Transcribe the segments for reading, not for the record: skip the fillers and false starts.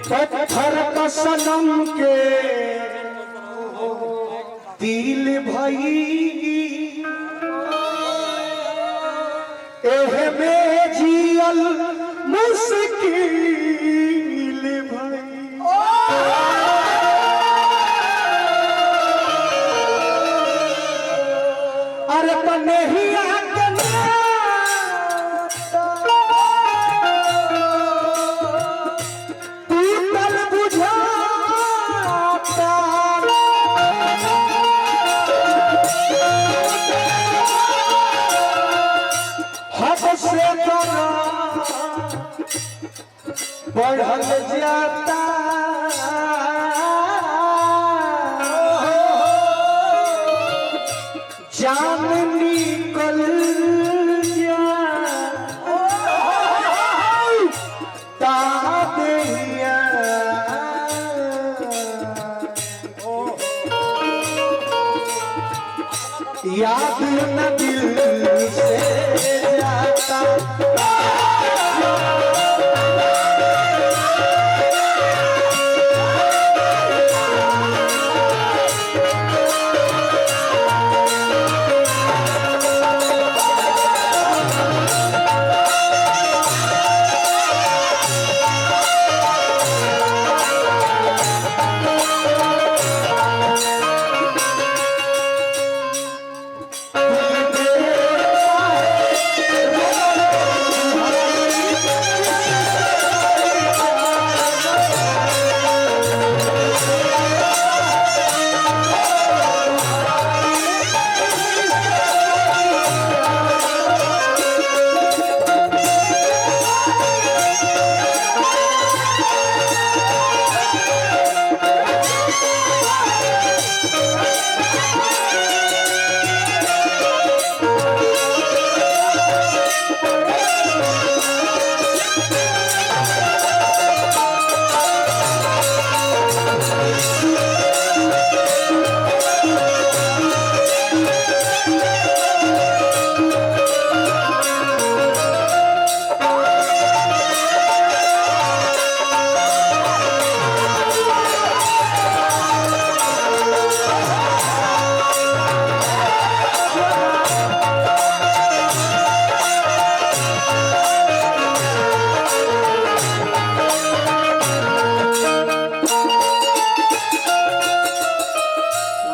पत्थर का सनम के दिल भई एह में जियल मुश्किल भई। अरे पनेहिया के टूटल बुझाता हद से बढ़ल जाता जान निकल जाता दिया याद न दिल से जाता।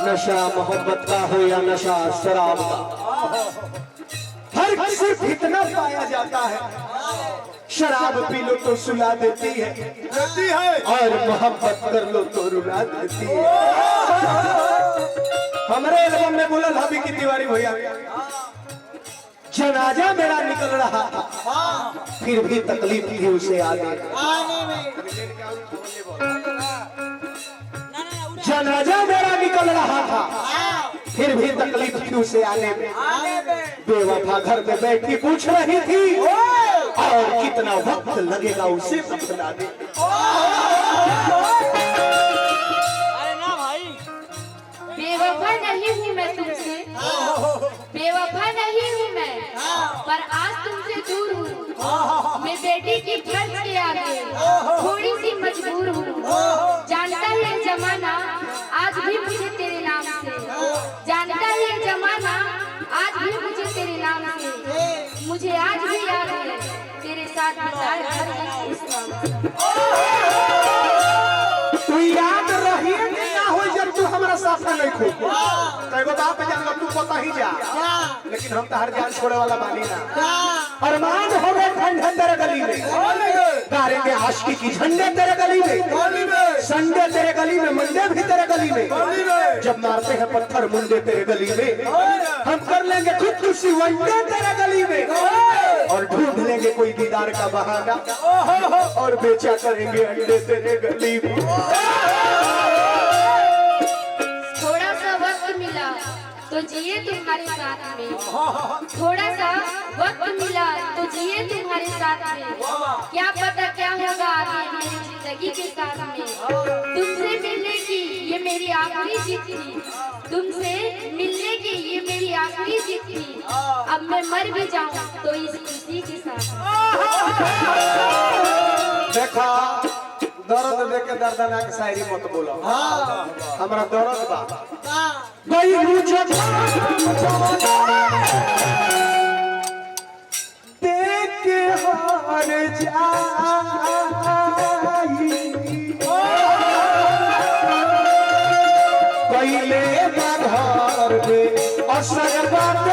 नशा मोहब्बत का हो या नशा शराब का, हर सिर्फ इतना पाया जाता है। शराब पी लो तो सुला देती है और मोहब्बत कर लो तो रुला देती है। हमारे एल्बम में बोला भाभी की तिवारी भैया जनाजा मेरा निकल रहा था फिर भी तकलीफ थी उसे आगे। जनाजा मेरा निकल रहा था फिर भी तकलीफ थी उसे आने में। बेवफा घर में बैठी पूछ रही थी और कितना वक्त लगेगा उसे बतलाने। बेवफा नहीं हूँ मैं तुमसे, बेवफा नहीं हूँ मैं, पर आज तुमसे दूर हूँ। मैं बेटी की फर्ज के आगे थोड़ी सी मजबूर हूँ। जानता है जमाना आज भी मुझे तेरे नाम से, जानता है जमाना आज भी मुझे तेरे नाम से। मुझे आज भी याद है तेरे साथ बिताए हर एक इस नाम से। तू याद रही ना हो जब तू हमारा साथ नहीं खो तेरे बाप जान तू पता ही जा, लेकिन हम तो हर जान छोड़े वाला बानी ना। अरमान हो गए ठंडे तेरे गली में, गारेंगे आशिकी की झंडे तेरे गली में, संडे तेरे गली में, मंडे भी तेरे गली में। जब मारते हैं पत्थर मुंडे तेरे गली में, हम कर लेंगे खुदकुशी वनडे तेरे गली में और ढूंढ लेंगे कोई दीदार का बहाना और बेचा करेंगे अंडे तेरे गली में। थोड़ा सा वक्त मिला तो जिए तुम्हारे साथ में, थोड़ा सा वक्त मिला तो जिए तुम्हारे साथ में। क्या पता क्या होगा आगे मेरी जिंदगी के साथ में। तुमसे मिलने की ये मेरी आखिरी जिद थी, तुमसे मिलने की ये मेरी आखिरी जिद थी। अब मैं मर भी जाऊं तो इस खुशी के साथ। देखा दर्द देख के दर्दनाक शायरी मत बोलो। हमरा दर्द बा देख के हार जाई पहले घर में असर बात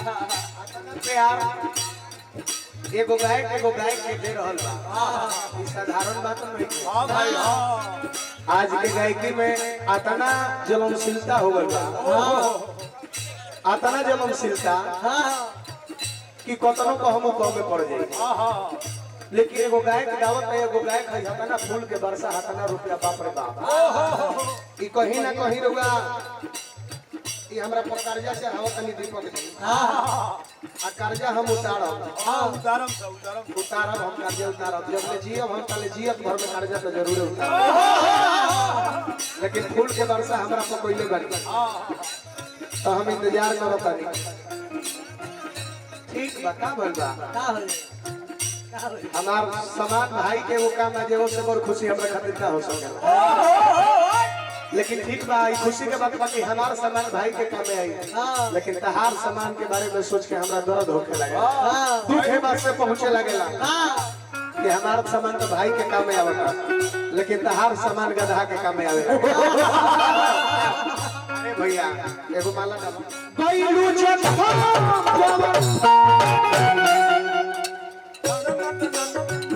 प्यार एगो गायक के दे रहल बा। ई साधारण बात नहीं। हां भाई हां। आज के गायकी में आतना जलनशीलता हो गल बा। आतना जलनशीलता कि कतनो कहमो कहमे पड़ जाई। लेकिन एगो गायक दावत है, एगो गायक है आतना फूल के वर्षा आतना रुपया बाप रे बाप। ई कहीं ना कहीं रुआ ई हमरा पर कर्जा चढ़ावत तनी दीपक जी। आ कर्जा हम उतारब। उतारब हम कर्जा उतारब। जब ले जियब हम तले जियब घर में कर्जा तो जरूर उतारब। लेकिन फूल के वर्षा हमरा पर कोइले बानी। तो हम इंतजार करत तानी। ठीक बा का बोल बा हमार समाज भाई के वो काम है जे से बड़ खुशी हमरा खातिर का हो सकेला। लेकिन ठीक बा ई खुशी के बात बाकी हमार सामान भाई के काम में आई। लेकिन तहार सामान के बारे में सोच के हमरा दर्द होखे लगे। दुख है बात से पहुंचे लगेला कि हमार सामान तो भाई के काम में आवता लेकिन तहार सामान गधा के काम में आवे। अरे भैया एगो माला दा गइलू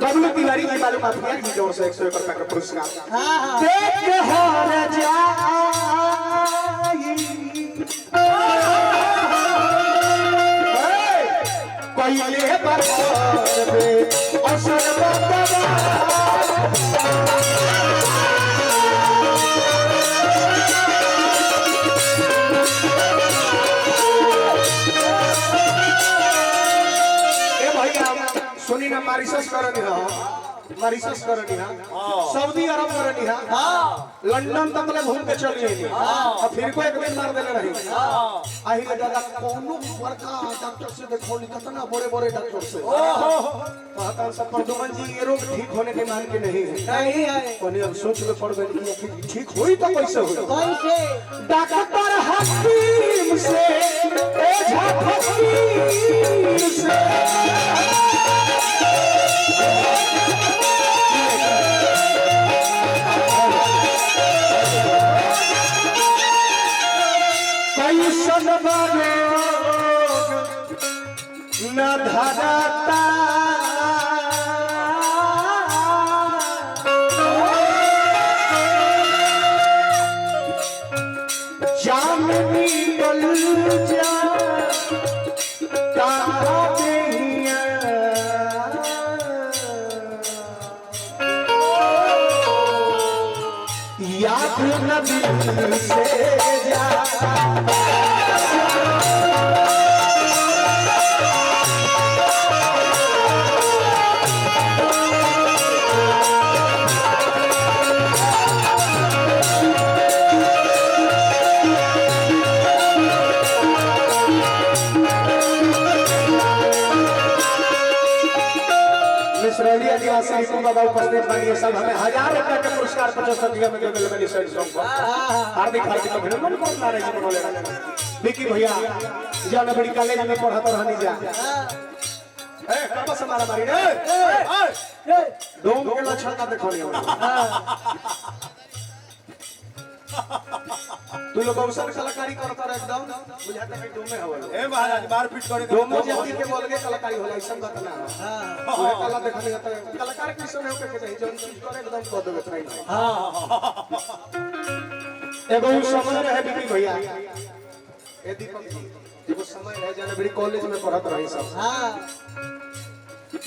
बबलू तिवारी जी बालू माफिया की ओर से 101 रुपए का पुरस्कार। देख के हार जाई पहले बरसात में असर बदला सुनी ना मारिशस करनी हा सऊदी अरब करनी हा लंदन तक ले घूम के चली आई और फिर को एक दिन मार देले रही आही ले दादा कोनो बड़का डॉक्टर से देखोनी कितना बड़े डॉक्टर से कहता सब प्रदुमन जी ये रोग ठीक होने के मान के नहीं है कोनी अब सोच में पड़ गई कि ठीक हुई तो कैसे हुई डॉक्टर हकीम से ओझा फकीर से कैसन बरोग न धरता जान निकल जा कहाँ देहिया याद न दिल से जा आदिवासी रिपु बाबा उपस्थित बनिए सब हमें 1000 रुपया के पुरस्कार 75 में दे देले बनी साइड सॉन्ग पर हार्दिक अभिनंदन करना रहे जी बनोले विकी भैया जान बड़ी कॉलेज में पढ़त रहनी जा ए कब से मारा मारी रे डोम के लक्षण का देखो नहीं तू लोग अवसर कलाकारी करता रह एकदम बुझाता है डोम में हवल ए महाराज मार पीट करे डोम जल्दी के बोल के कलाकारी होला ऐसा बात ना हां वो कला देखने जाता है कलाकार कैसे हो के नहीं जो चीज करे एकदम कर देबे नहीं हां एगो समय रहे बिकी भैया ए दीपक जी एगो समय रहे जाने बड़ी कॉलेज में पढ़त रही सब हां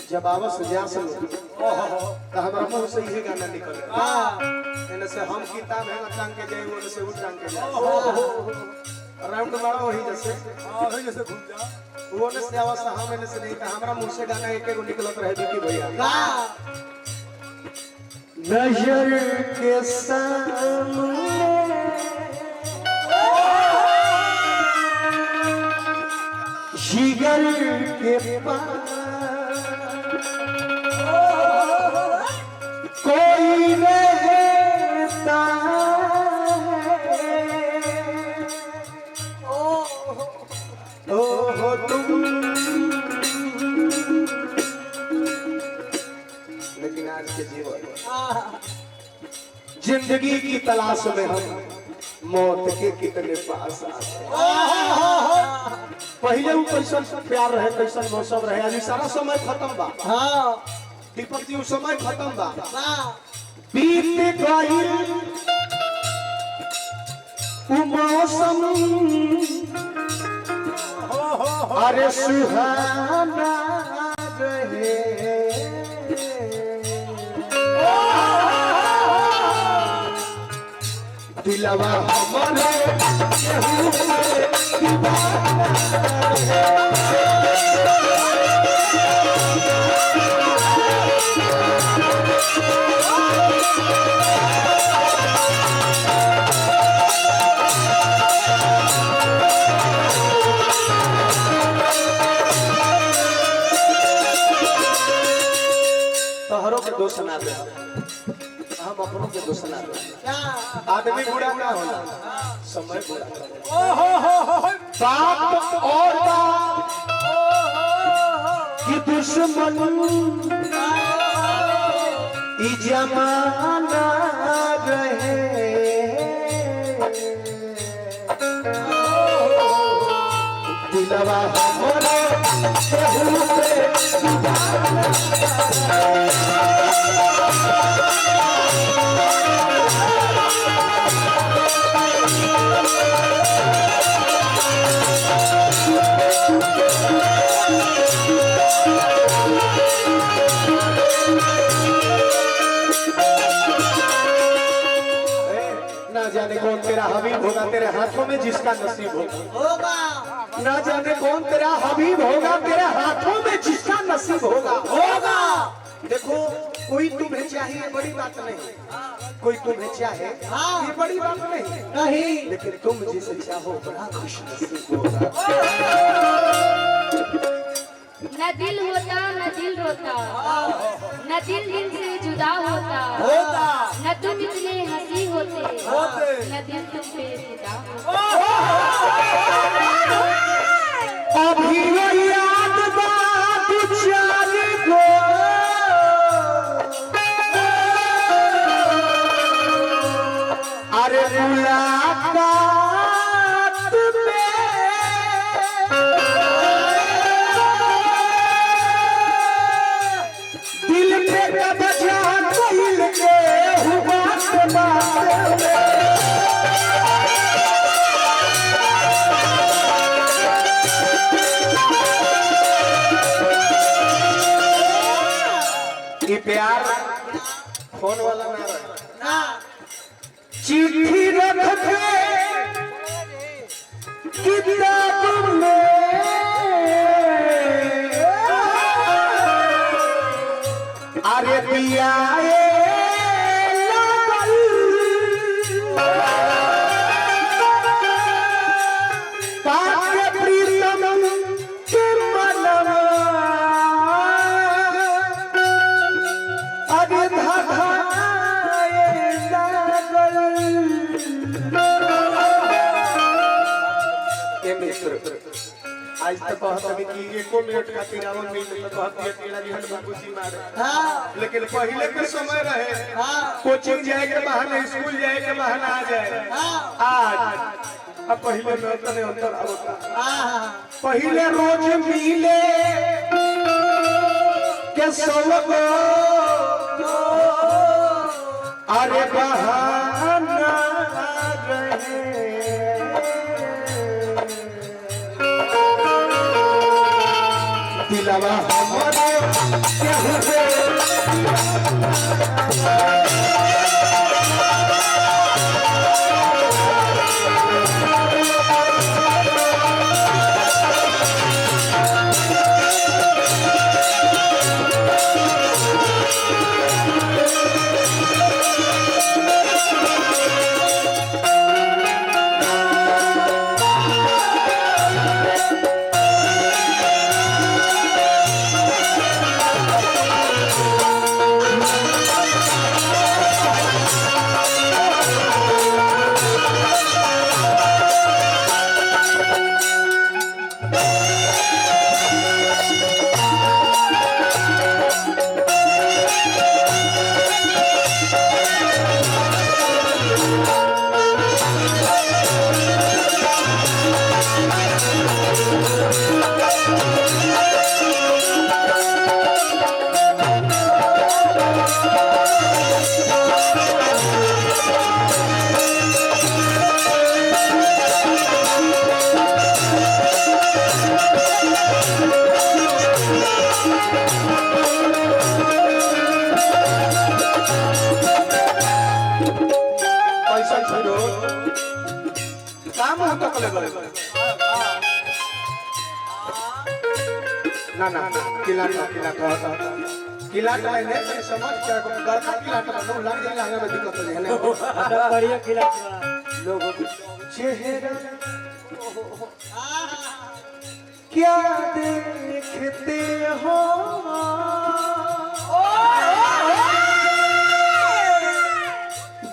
जब आवाज जा से तो हमारा मुंह से यही गाना निकले हां एने से हम किताब है टांग के जाए वो से उठ टांग के जाए राउंड मारो वही जैसे हां वही जैसे घूम जा वो ने से आवाज हम एने से नहीं था हमारा मुंह से गाना एक एक निकलत रहे बिकी भैया हां नजर के सामने जिगर के पास कोई रहता है। ओ तुम लेकिन आज के जीवन जिंदगी की तलाश में हम मौत के कितने पास आते। पहले वो कैसन प्यार रहे, कैसन मौसम रहे, अभी सारा समय खत्म बा। दीपक जी, वो समय खत्म बा, बीत गई वो मौसम, अरे सुहाना रहे। दिलवा हमारे केहू से दीवाना तोहरों के दोस्त ना दे, हम अपनों के दोस्त ना दे। आदमी बुरा ना होला, समय बुरा। बाप और बाप की दुश्मन ई जमाना रहे। दिलवा हमारे केहू से दीवाना ना जाने कौन तेरा हबीब होगा तेरे हाथों में, जिसका नसीब होगा। ना जाने कौन तेरा हबीब होगा तेरे हाथों में, जिसका नसीब होगा। देखो, कोई तुम्हें चाहिए बड़ी बात नहीं, कोई तुम्हें चाहे ये बड़ी बात नहीं, लेकिन तुम जिसे चाहो बड़ा खुश नसीब होगा। न दिल होता न दिल रोता, न दिल दिल से जुदा होता, न तुम इतने हंसी होते, न दिल तुम पे फिदा होता। अभी वो याद बात जाने को, अरे मुलाकात में दिल पे कब्जा कइल के हुआ से बात में। ये प्यार फोन वाला ना रहे, चिट्ठी रख के किताब में, अरे पिया आज तक कहत कि एको मिनट का 53 मिनट तक कहत अकेला जी हट खुशी मारे। लेकिन पहले के समय रहे, कोचिंग जाए के बहाने, स्कूल जाए के बहाना आ जाए। आज अब पहले में उतने अंतर होता। पहले रोज मिले के सब अरे बहाना रहे। दिलवा हमारे केहू से पैसा छोड़ो काम हो तो कले बड़े ना किला लेने से समझ क्या गलत किला तो लग जाए हमें में दिक्कत हो जाए ना बढ़िया खिला लोगों को चेहरा क्या देखते हो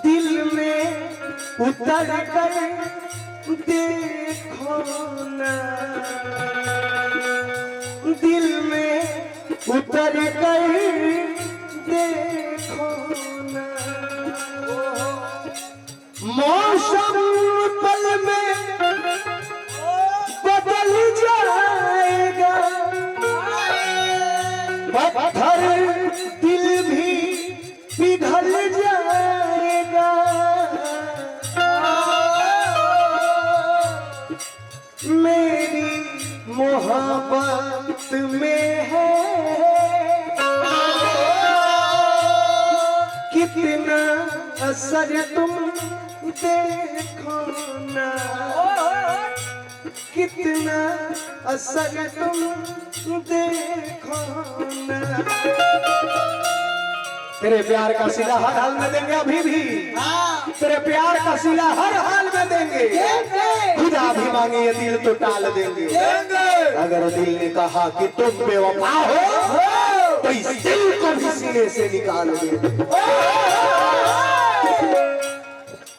दिल में उतर कर देखो ना दिल में उतर कर देखो ना मौसम पल में बदल जाएगा पत्थर दिल भी पिघल जाएगा मेरी मोहब्बत में है कितना असर तुम देखो ना कितना असर तुम देखो ना तेरे प्यार का सिला हर हाल में देंगे अभी भी तेरे प्यार का सिला हर हाल में देंगे खुदा भी मांगे ये दिल तो टाल देंगे अगर दिल ने कहा कि तुम बेवफा हो तो इस दिल को भी सीने से निकाल देंगे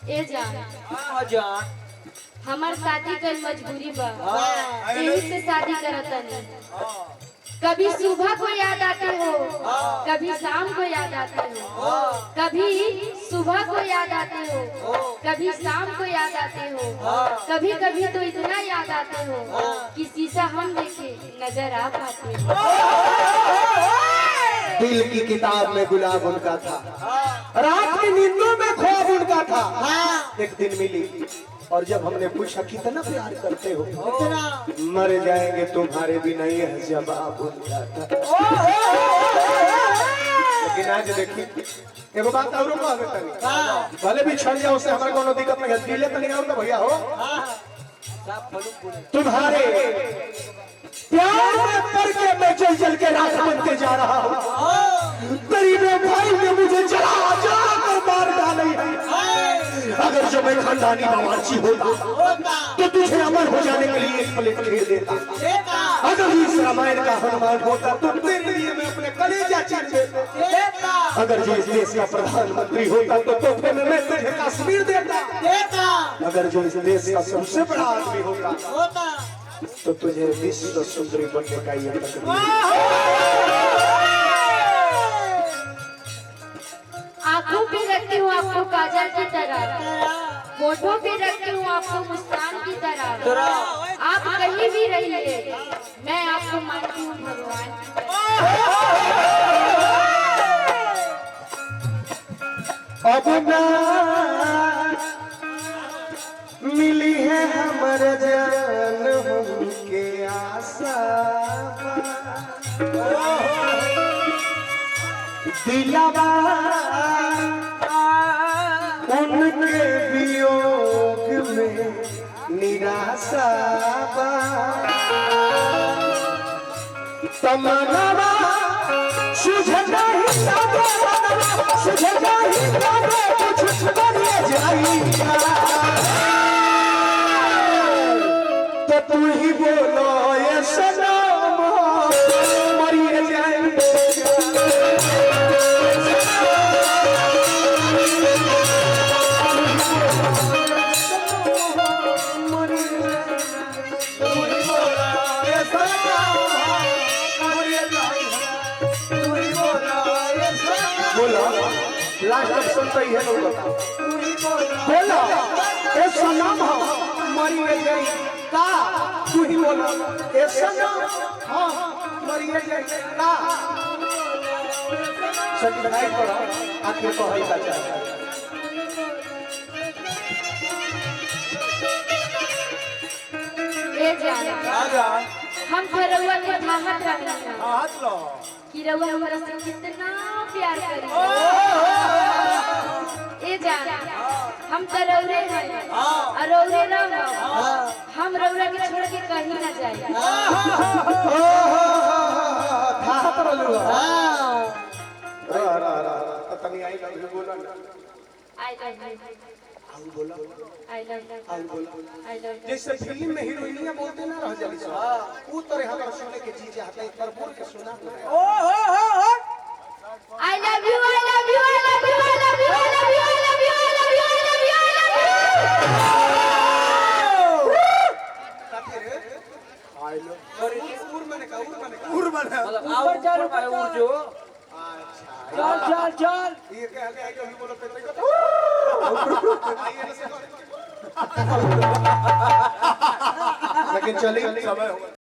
ए जान हमार शादी कर मजबूरी बा यही से शादी करता नहीं कभी सुबह को याद आते हो कभी शाम को याद आते हो कभी सुबह को याद आते हो कभी शाम को याद आते हो कभी कभी तो इतना याद आते हो कि शीशा हम देखे नजर आ पाते हो दिल की किताब में गुलाब उनका था रात की नींदों में ख्वाब उनका था एक दिन मिली और जब हमने पूछा कितना प्यार करते हो मर जाएंगे तुम्हारे भी नहीं है जवाब उनका था लेकिन आज देखिए एगो बात और भले भी छड़ जाओ उससे हमारे कोनो दिक्कत नहीं है दिले तो नहीं और भैया हो तुम्हारे प्यार में पड़ के मैं चल चल के रात बनते जा रहा हूँ गरीबों भाई ने मुझे जला जला कर मार डाली है अगर जो मैं खानदानी बावर्ची होता तो तुझे अमर हो जाने के लिए एक प्लेट खीर देता अगर इस रामायण का हनुमान होता तो तेरे लिए मैं अपने कलेजा चीर देता अगर जो इस देश का प्रधानमंत्री होता तो तोहफे में मैं तुझे कश्मीर देता अगर जो इस देश का सबसे बड़ा आदमी होता तो तुझे विश्व सुंदरी बनने का ये आंखों पे रखती हूँ आपको काजल की तरह होठों पे रखती हूँ आपको मुस्कान की तरह आप कहीं भी रहिए मैं आपको मानती हूँ भगवान की तरह अब ना मिली है हमर जान के आशा दिलवा उनके वियोग में निराशा तमन्ना सुझना ही सुझना ही कुछ बनिए जाएगा तो तू ही बोलो ये सनम मरिए जाएंगे लास्ट ऑप्शन तो ही है लोग बोलो ये सनम मरिए जाएंगे का तू ही बोला ये सनम हाँ मरिए जाएंगे का सर्टिफाइड करो आखिर को है बच्चा ए जान हम रउआ के थाहत रखना कि रउआ हमरा से कितना प्यार करी। ए जान हम तो रौरे हैं और रौरे रहो, हम रौरा के छोड़ के कहीं ना जाए। था तो रलू तनी आई लव यू बोला ना। आई लव यू, आउ बोला, आई लव यू, आउ बोला। I love you. जैसे फिल्म में हीरोइनिया बोलते ना रह जाली सब, वो तरह हमारा सुनने के जी चाहते एक बार बोल के सुना। I love you, I love you, I love you, I love you, I love you, I love you, I love you, I love you, I love you। साथी रे आई लव उर माने का मतलब ऊपर चल ऊपर जो अच्छा चल ये कह ले आई लव यू बोलो पे लेकिन चलिए समय हो गया।